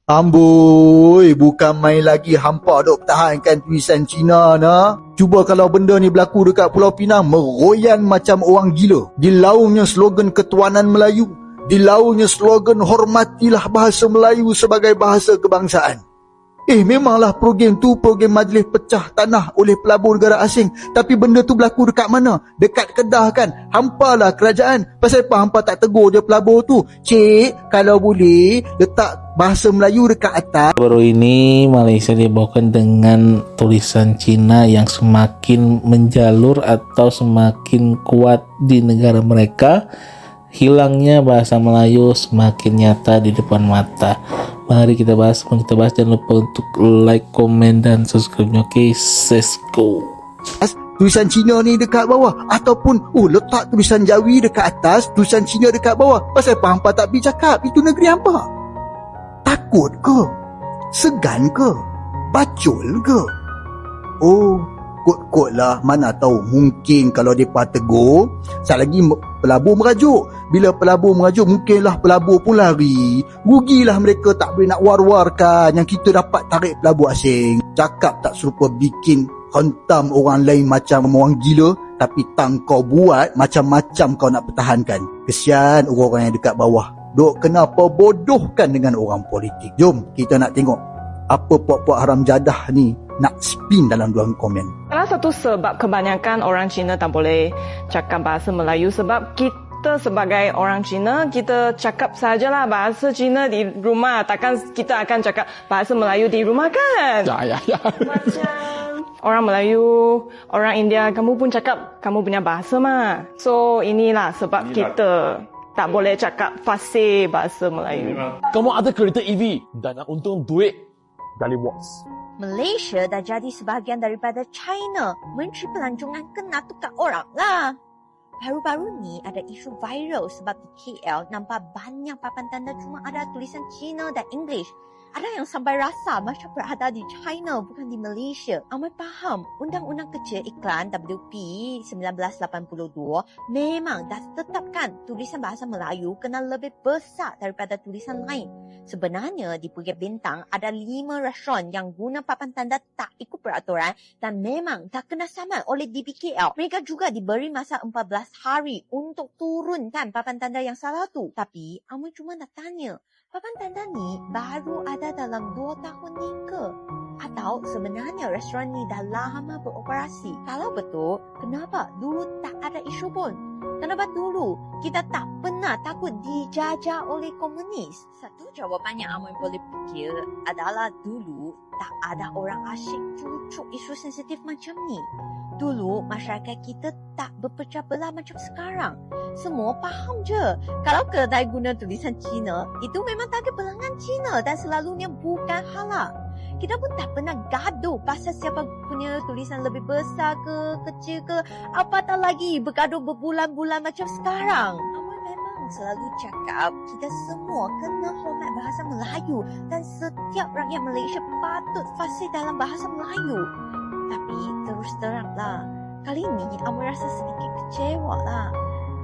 Amboi, bukan main lagi hampa duk pertahankan tulisan Cina nah. Cuba kalau benda ni berlaku dekat Pulau Pinang, meroyan macam orang gila. Dilaungnya slogan ketuanan Melayu, dilaungnya slogan hormatilah bahasa Melayu sebagai bahasa kebangsaan. Memanglah program tu program majlis pecah tanah oleh pelabur negara asing. Tapi benda tu berlaku dekat mana? Dekat Kedah kan? Hampalah kerajaan. Pasal apa hampa tak tegur je pelabur tu? Cik, kalau boleh letak bahasa Melayu dekat atas. Baru ini Malaysia dibawakan dengan tulisan Cina yang semakin menjalur atau semakin kuat di negara mereka. Hilangnya bahasa Melayu semakin nyata di depan mata. Mari kita bahas. Jangan lupa untuk like, komen, dan subscribe-nya. Okay, let's go. Tulisan Cina ni dekat bawah. Ataupun letak tulisan Jawi dekat atas, tulisan Cina dekat bawah. Pasal apa hampa tak pergi cakap itu negeri hampa? Takut ke? Segan ke? Bacul ke? Kot-kot lah. Mana tahu, mungkin kalau mereka tegur, sekali lagi pelabur merajuk. Bila pelabur merajuk, mungkinlah pelabur pun lari. Rugilah mereka tak boleh nak war-warkan yang kita dapat tarik pelabur asing. Cakap tak serupa bikin hentam orang lain macam orang gila, tapi tang kau buat macam-macam kau nak pertahankan. Kesian orang-orang yang dekat bawah. Duk kenapa bodohkan dengan orang politik. Jom kita nak tengok apa puak-puak haram jadah ni nak spin dalam ruang komen. Salah satu sebab kebanyakan orang Cina tak boleh cakap bahasa Melayu sebab kita sebagai orang Cina, kita cakap sajalah bahasa Cina di rumah. Takkan kita akan cakap bahasa Melayu di rumah kan? Ya. Macam orang Melayu, orang India, kamu pun cakap kamu punya bahasa mah. So inilah sebab kita tak boleh cakap fasih bahasa Melayu. Kamu ada kereta EV dan nak untung duit dari Watts. Malaysia dah jadi sebahagian daripada China. Menteri Pelancongan kena tukar orang lah. Baru-baru ni ada isu viral sebab di KL nampak banyak papan tanda cuma ada tulisan Cina dan English. Ada yang sampai rasa macam berada di China bukan di Malaysia. Amai faham, Undang-Undang Kecil Iklan WP 1982 memang dah tetapkan tulisan bahasa Melayu kena lebih besar daripada tulisan lain. Sebenarnya di Bukit Bintang ada 5 restoran yang guna papan tanda tak ikut peraturan dan memang tak kena saman oleh DBKL. Mereka juga diberi masa 14 hari untuk turunkan papan tanda yang salah tu. Tapi Amai cuma nak tanya, papan tanda ni baru ada dalam 2 tahun ni ke? Atau sebenarnya restoran ni dah lama beroperasi? Kalau betul, kenapa dulu tak ada isu pun? Kenapa dulu kita tak pernah takut dijajah oleh komunis? Satu jawapan yang Amai boleh fikir adalah dulu tak ada orang asyik cucuk isu sensitif macam ni. Dulu masyarakat kita tak berpecah belah macam sekarang. Semua faham je. Kalau kedai guna tulisan Cina, itu memang target pelanggan Cina dan selalunya bukan halal. Kita pun tak pernah gaduh pasal siapa punya tulisan lebih besar ke, kecil ke, apatah lagi bergaduh berbulan-bulan macam sekarang. Amai memang selalu cakap kita semua kena hormat bahasa Melayu dan setiap rakyat Malaysia patut fasih dalam bahasa Melayu. Tapi terus teranglah, kali ni Amai rasa sedikit kecewa lah.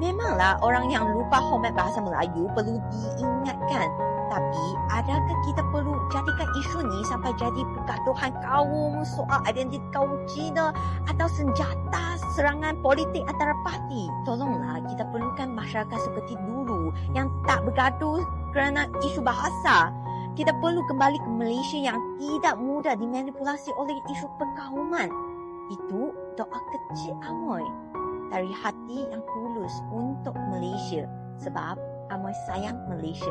Memanglah orang yang lupa hormat bahasa Melayu perlu diingatkan. Tapi adakah kita perlu jadikan isu ni sampai jadi pergaduhan kaum soal identiti kaum Cina atau senjata serangan politik antara parti? Tolonglah kita perlukan masyarakat seperti dulu yang tak bergaduh kerana isu bahasa. Kita perlu kembali ke Malaysia yang tidak mudah dimanipulasi oleh isu perkauman. Itu doa kecil Amai dari hati yang tulus untuk Malaysia sebab Amai sayang Malaysia.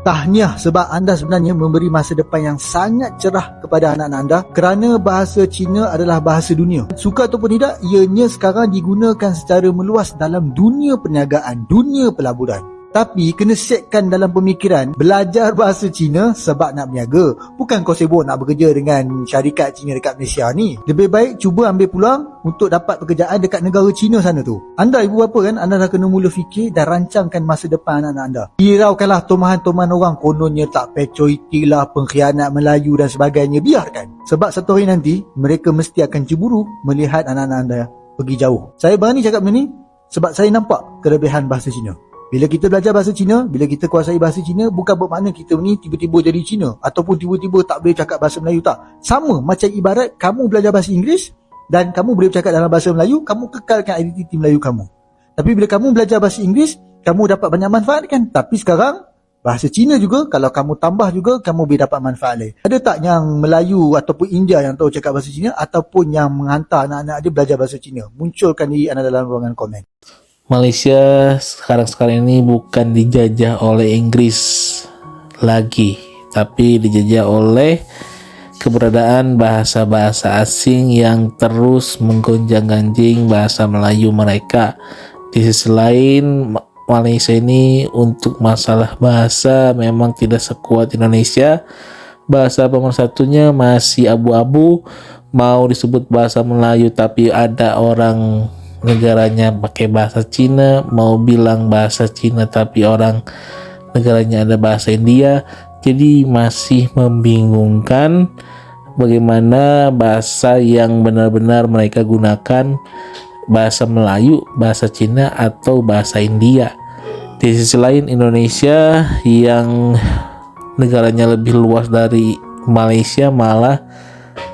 Tahniah sebab anda sebenarnya memberi masa depan yang sangat cerah kepada anak-anak anda kerana bahasa Cina adalah bahasa dunia. Suka ataupun tidak, ianya sekarang digunakan secara meluas dalam dunia perniagaan, dunia pelaburan. Tapi kena setkan dalam pemikiran belajar bahasa Cina sebab nak berniaga. Bukan kau sibuk nak bekerja dengan syarikat Cina dekat Malaysia ni. Lebih baik cuba ambil peluang untuk dapat pekerjaan dekat negara Cina sana tu. Anda ibu bapa kan, anda dah kena mula fikir dan rancangkan masa depan anak-anak anda. Hiraukanlah tomahan-tomahan orang kononnya tak pecoiti lah, pengkhianat Melayu dan sebagainya. Biarkan. Sebab satu hari nanti mereka mesti akan cemburu melihat anak-anak anda pergi jauh. Saya berani cakap benda ni sebab saya nampak kelebihan bahasa Cina. Bila kita belajar bahasa Cina, bila kita kuasai bahasa Cina, bukan bermakna kita ni tiba-tiba jadi Cina ataupun tiba-tiba tak boleh cakap bahasa Melayu, tak. Sama macam ibarat kamu belajar bahasa Inggeris dan kamu boleh bercakap dalam bahasa Melayu, kamu kekalkan identiti Melayu kamu. Tapi bila kamu belajar bahasa Inggeris, kamu dapat banyak manfaat kan. Tapi sekarang bahasa Cina juga, kalau kamu tambah juga, kamu boleh dapat manfaat lain. Ada tak yang Melayu ataupun India yang tahu cakap bahasa Cina ataupun yang menghantar anak-anak dia belajar bahasa Cina? Munculkan diri anda dalam ruangan komen. Malaysia sekarang ini bukan dijajah oleh Inggris lagi, tapi dijajah oleh keberadaan bahasa-bahasa asing yang terus menggonjang-ganjing bahasa Melayu mereka. Di sisi lain, Malaysia ini untuk masalah bahasa memang tidak sekuat Indonesia. Bahasa pemersatunya masih abu-abu. Mau disebut bahasa Melayu tapi ada orang negaranya pakai bahasa Cina, mau bilang bahasa Cina tapi orang negaranya ada bahasa India. Jadi masih membingungkan bagaimana bahasa yang benar-benar mereka gunakan, bahasa Melayu, bahasa Cina atau bahasa India. Di sisi lain, Indonesia yang negaranya lebih luas dari Malaysia malah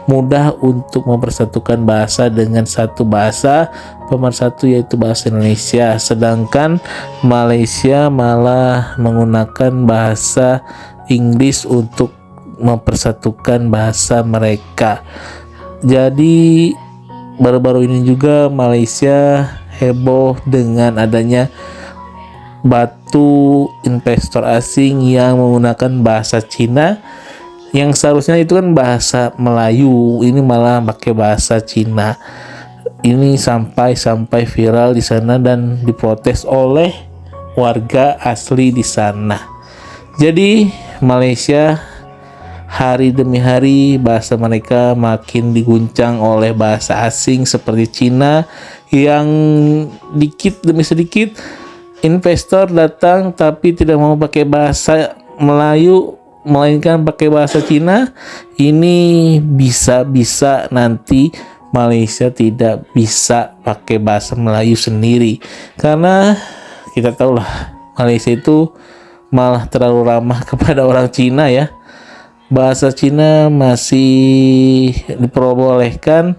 mudah untuk mempersatukan bahasa dengan satu bahasa pemersatu, yaitu bahasa Indonesia. Sedangkan Malaysia malah menggunakan bahasa Inggris untuk mempersatukan bahasa mereka. Jadi baru-baru ini juga Malaysia heboh dengan adanya batu investor asing yang menggunakan bahasa Cina, yang seharusnya itu kan bahasa Melayu, ini malah pakai bahasa Cina. Ini sampai viral di sana dan diprotes oleh warga asli di sana. Jadi Malaysia hari demi hari bahasa mereka makin diguncang oleh bahasa asing seperti Cina, yang dikit demi sedikit investor datang tapi tidak mau pakai bahasa Melayu melainkan pakai bahasa Cina. Ini bisa nanti Malaysia tidak bisa pakai bahasa Melayu sendiri, karena kita tahu lah Malaysia itu malah terlalu ramah kepada orang Cina ya. Bahasa Cina masih diperbolehkan,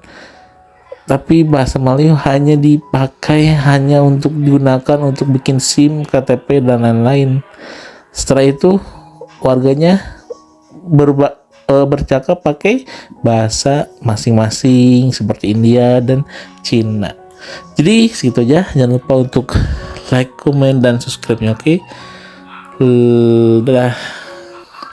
tapi bahasa Melayu hanya dipakai hanya untuk digunakan untuk bikin SIM, KTP dan lain-lain. Setelah itu warganya bercakap pakai bahasa masing-masing seperti India dan Cina. Jadi segitu aja, jangan lupa untuk like, comment dan subscribe-nya, oke? Dadah.